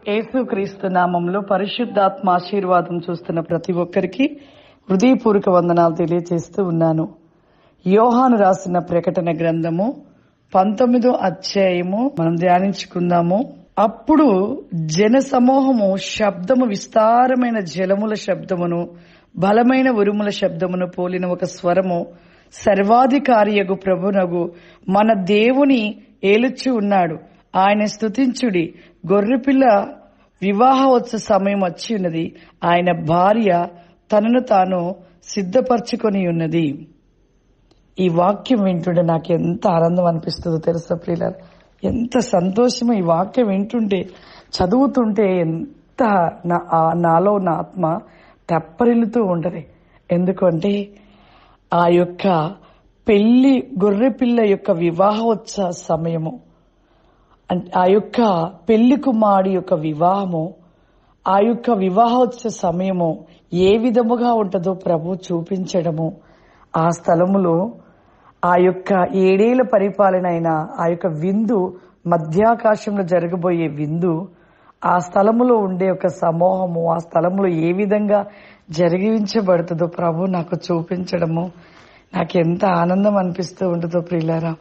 యేసుక్రీస్తు నామంలో పరిశుద్ధాత్మ ఆశీర్వాదం చూస్తున్న ప్రతి ఒక్కరికి హృదయపూర్వక వందనాలు తెలియజేస్తూ ఉన్నాను. యోహాను రాసిన ప్రకటన గ్రంథము 19వ అధ్యాయము మనం ధ్యానించుకుందాము. అప్పుడు జన సమూహము శబ్దము విస్తారమైన జలముల శబ్దమును బలమైన ఉరుముల శబ్దమును పోలిన ఒక స్వరము సర్వాధికారియగు ప్రభునగు మన దేవుని ఏలుచు ఉన్నాడు, ఆయన స్తుతించుడి, గొర్రెపిల్ల వివాహోత్సవ సమయం వచ్చి ఉన్నది, ఆయన భార్య తనను తాను సిద్ధపరచుకొని ఉన్నది. ఈ వాక్యం వింటుంటే నాకు ఎంత ఆనందం అనిపిస్తుందో తెలుసా ప్రియులారా, ఎంత సంతోషమో ఈ వాక్యం వింటుంటే, చదువుతుంటే ఎంత నాలో నా ఆత్మ తెప్పరిల్లుతూ ఉంటది. ఎందుకంటే ఆ యొక్క పెళ్లి గొర్రెపిల్ల యొక్క వివాహోత్సవ సమయము, ఆ యొక్క పెళ్లి కుమారుడి యొక్క వివాహము, ఆ యొక్క వివాహోత్సవ సమయము ఏ విధముగా ఉంటుందో ప్రభు చూపించడము, ఆ స్థలములో ఆ యొక్క 7 ఏళ్ల పరిపాలన అయిన ఆ యొక్క విందు, మధ్యాకాశంలో జరగబోయే విందు, ఆ స్థలములో ఉండే ఒక సమూహము ఆ స్థలములో ఏ విధంగా జరిగించబడుతుందో ప్రభు నాకు చూపించడము నాకు ఎంత ఆనందం అనిపిస్తూ ఉంటుందో ప్రియులారా.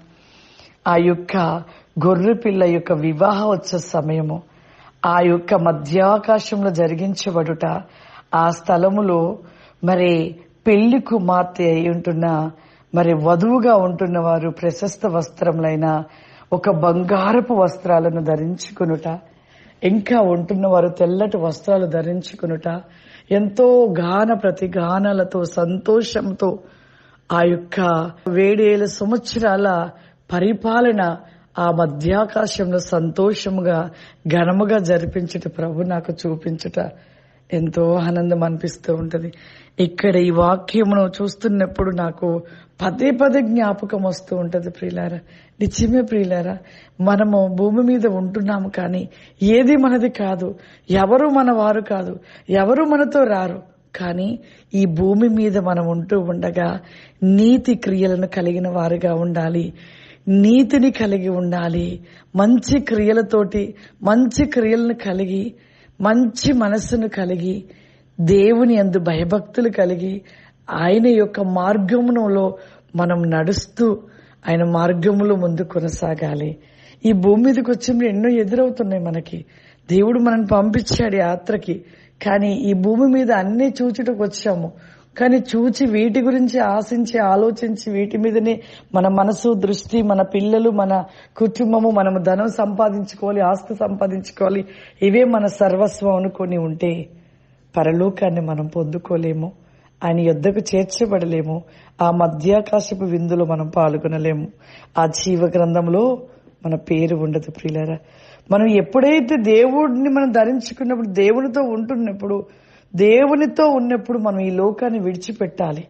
ఆ యొక్క గొర్రె పిల్ల యొక్క వివాహోత్సవ సమయము ఆ యొక్క మధ్యాకాశంలో జరిగించబడుట, ఆ స్థలములో మరి పెళ్లి కుమార్తె అయి ఉంటున్న మరి వధువుగా ఉంటున్న వారు ప్రశస్త వస్త్రములైన ఒక బంగారపు వస్త్రాలను ధరించుకునుట, ఇంకా ఉంటున్న వారు తెల్లటి వస్త్రాలు ధరించుకునుట, ఎంతో గాన ప్రతిగానాలతో సంతోషంతో ఆ యొక్క 7 ఏళ్ల సంవత్సరాల పరిపాలన ఆ మధ్యాకాశంలో సంతోషముగా ఘనముగా జరిపించుట ప్రభు నాకు చూపించుట ఎంతో ఆనందం అనిపిస్తూ ఉంటది. ఇక్కడ ఈ వాక్యమును చూస్తున్నప్పుడు నాకు పదే పదే జ్ఞాపకం వస్తూ ఉంటది ప్రియులారా. నిజమే ప్రియులారా, మనము భూమి మీద ఉంటున్నాము కానీ ఏది మనది కాదు, ఎవరు మన వారు కాదు, ఎవరు మనతో రారు. కానీ ఈ భూమి మీద మనం ఉంటూ ఉండగా నీతి క్రియలను కలిగిన వారుగా ఉండాలి, నీతిని కలిగి ఉండాలి, మంచి క్రియలతోటి మంచి క్రియలను కలిగి మంచి మనస్సును కలిగి దేవుని యందు భయభక్తులు కలిగి ఆయన యొక్క మార్గములో మనం నడుస్తూ ఆయన మార్గములో ముందు కొనసాగాలి. ఈ భూమి మీదకి వచ్చినప్పుడు ఎన్నో ఎదురవుతున్నాయి మనకి. దేవుడు మనల్ని పంపించాడు యాత్రకి, కానీ ఈ భూమి మీద అన్ని చూచుటకు వచ్చాము. కానీ చూచి వీటి గురించి ఆశించి ఆలోచించి వీటి మీదనే మన మనసు దృష్టి, మన పిల్లలు, మన కుటుంబము, మనము ధనం సంపాదించుకోవాలి, ఆస్తి సంపాదించుకోవాలి, ఇవే మన సర్వస్వం అనుకొని ఉంటే పరలోకాన్ని మనం పొందుకోలేము, ఆయన యొద్దకు చేర్చబడలేము, ఆ మధ్యాకాశపు విందులో మనం పాల్గొనలేము, ఆ జీవ గ్రంథంలో మన పేరు ఉండదు ప్రియులారా. మనం ఎప్పుడైతే దేవుడిని మనం ధరించుకున్నప్పుడు, దేవునితో ఉంటున్నప్పుడు, దేవునితో ఉన్నప్పుడు మనం ఈ లోకాన్ని విడిచిపెట్టాలి.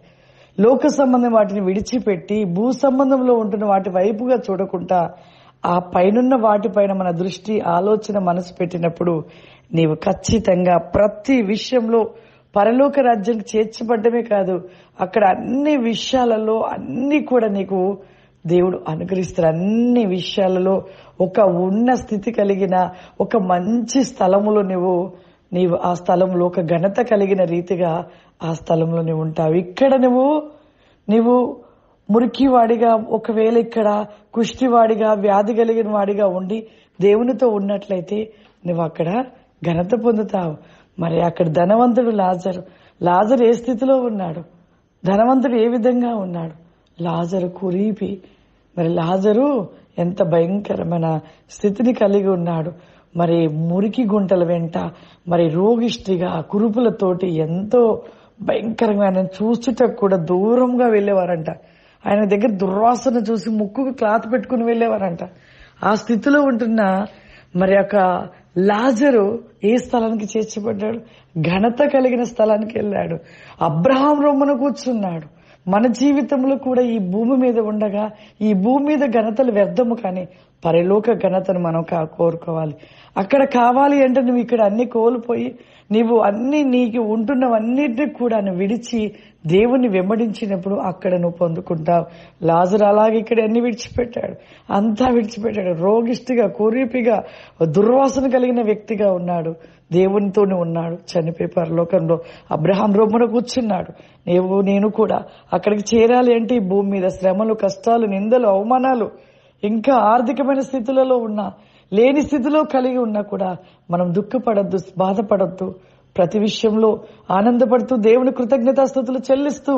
లోక సంబంధం వాటిని విడిచిపెట్టి భూ సంబంధంలో ఉంటున్న వాటి వైపుగా చూడకుండా ఆ పైనున్న వాటిపైన మన దృష్టి, ఆలోచన, మనసు పెట్టినప్పుడు నీవు ఖచ్చితంగా ప్రతి విషయంలో పరలోక రాజ్యానికి చేర్చబడ్డమే కాదు, అక్కడ అన్ని విషయాలలో అన్ని కూడా నీకు దేవుడు అనుగ్రహిస్తారు. అన్ని విషయాలలో ఒక ఉన్న స్థితి కలిగిన ఒక మంచి స్థలములో నీవు ఆ స్థలంలో ఒక ఘనత కలిగిన రీతిగా ఆ స్థలంలో నువ్వు ఉంటావు. ఇక్కడ నువ్వు మురికివాడిగా, ఒకవేళ ఇక్కడ కుష్టివాడిగా, వ్యాధి కలిగిన వాడిగా ఉండి దేవునితో ఉన్నట్లయితే నువ్వు అక్కడ ఘనత పొందుతావు. మరి అక్కడ ధనవంతుడు లాజరు ఏ స్థితిలో ఉన్నాడు, ధనవంతుడు ఏ విధంగా ఉన్నాడు? లాజరు కురీపి. మరి లాజరు ఎంత భయంకరమైన స్థితిని కలిగి ఉన్నాడు. మరి మురికి గుంటల వెంట మరి రోగిష్టిగా కురుపులతోటి ఎంతో భయంకరంగా ఆయన చూచుటకు కూడా దూరంగా వెళ్ళేవారంట. ఆయన దగ్గర దుర్వాసన చూసి ముక్కుకు క్లాత్ పెట్టుకుని వెళ్ళేవారంట. ఆ స్థితిలో ఉంటున్న మరి ఒక లాజరు ఏ స్థలానికి చేర్చబడ్డాడు? ఘనత కలిగిన స్థలానికి వెళ్ళాడు. అబ్రహాం రొమ్మున కూర్చున్నాడు. మన జీవితంలో కూడా ఈ భూమి మీద ఉండగా ఈ భూమి మీద ఘనతలు వ్యర్థము, కానీ పరలోక ఘనతను మనం కోరుకోవాలి. అక్కడ కావాలి అంటే నువ్వు ఇక్కడ అన్ని కోల్పోయి నీవు అన్ని నీకు ఉంటున్నవన్నిటిని కూడా నువ్వు విడిచి దేవుణ్ణి వెంబడించినప్పుడు అక్కడ నువ్వు పొందుకుంటావు. లాజరు అలాగే ఇక్కడ అన్ని విడిచిపెట్టాడు, అంతా విడిచిపెట్టాడు. రోగిష్టిగా, కురీపిగా, దుర్వాసన కలిగిన వ్యక్తిగా ఉన్నాడు. దేవునితోనే ఉన్నాడు. చనిపోయి పరలోకంలో అబ్రహాం రొమ్మున కూర్చున్నాడు. నేను కూడా అక్కడికి చేరాలి అంటే ఈ భూమి మీద శ్రమలు, కష్టాలు, నిందలు, అవమానాలు, ఇంకా ఆర్థికమైన స్థితులలో ఉన్నా, లేని స్థితిలో కలిగి ఉన్నా కూడా మనం దుఃఖపడద్దు, బాధపడద్దు. ప్రతి విషయంలో ఆనందపడుతూ దేవుని కృతజ్ఞతాస్తుతులు చెల్లిస్తూ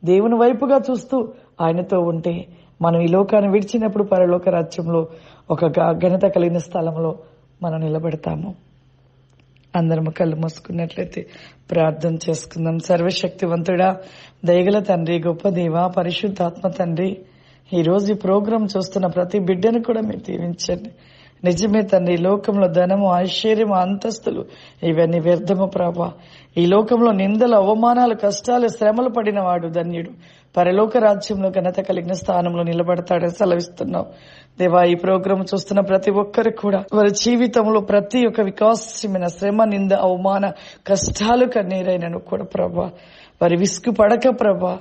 దేవుని వైపుగా చూస్తూ ఆయనతో ఉంటే మనం ఈ లోకాన్ని విడిచినప్పుడు పరలోక రాజ్యంలో ఒక ఘనత కలిగిన స్థలంలో మనం నిలబెడతాము. అందరము కళ్ళు మూసుకున్నట్లయితే ప్రార్థన చేసుకుందాం. సర్వశక్తివంతుడా, దయగల తండ్రి, గొప్ప దేవ, పరిశుద్ధాత్మ తండ్రి, ఈ రోజు ఈ ప్రోగ్రాం చూస్తున్న ప్రతి బిడ్డను కూడా మీరు దీవించండి. నిజమే తండ్రి, ఈ లోకంలో ధనము, ఐశ్వర్యము, అంతస్తులు ఇవన్నీ వ్యర్థము ప్రభా. ఈ లోకంలో నిందలు, అవమానాలు, కష్టాలు, శ్రమలు పడిన వాడు ధన్యుడు. పరలోక రాజ్యంలో ఘనత కలిగిన స్థానంలో నిలబడతాడని సెలవిస్తున్నావు దేవా. ఈ ప్రోగ్రాం చూస్తున్న ప్రతి ఒక్కరు కూడా వారి జీవితంలో ప్రతి ఒక్క వికాసమైన శ్రమ, నింద, అవమాన, కష్టాలు, కన్నీరైనను కూడా ప్రభా వారి విసుగు పడక ప్రభా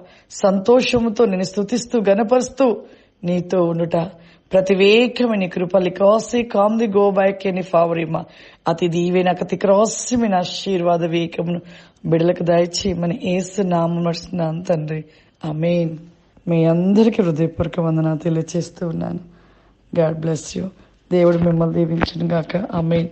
సంతోషముతో నేను స్తుతిస్తూ గణపరుస్తూ నీతో ఉండుట ప్రతివేకమైన కృపలి కాసి కామ్ది గో బ్యాక్ ఎని ఫావరిమా అతి దీవెన అతి క్రాస్యమైన ఆశీర్వాద వేకమును బిడలకు దయచేయమని యేసు నామమున నడుస్తున్నాను తండ్రి, ఆమేన్. మీ అందరికీ హృదయపూర్వక వందనాలు తెలియజేస్తూ ఉన్నాను. God bless you. దేవుడు మిమ్మల్ని దీవించును గాక. ఆమేన్.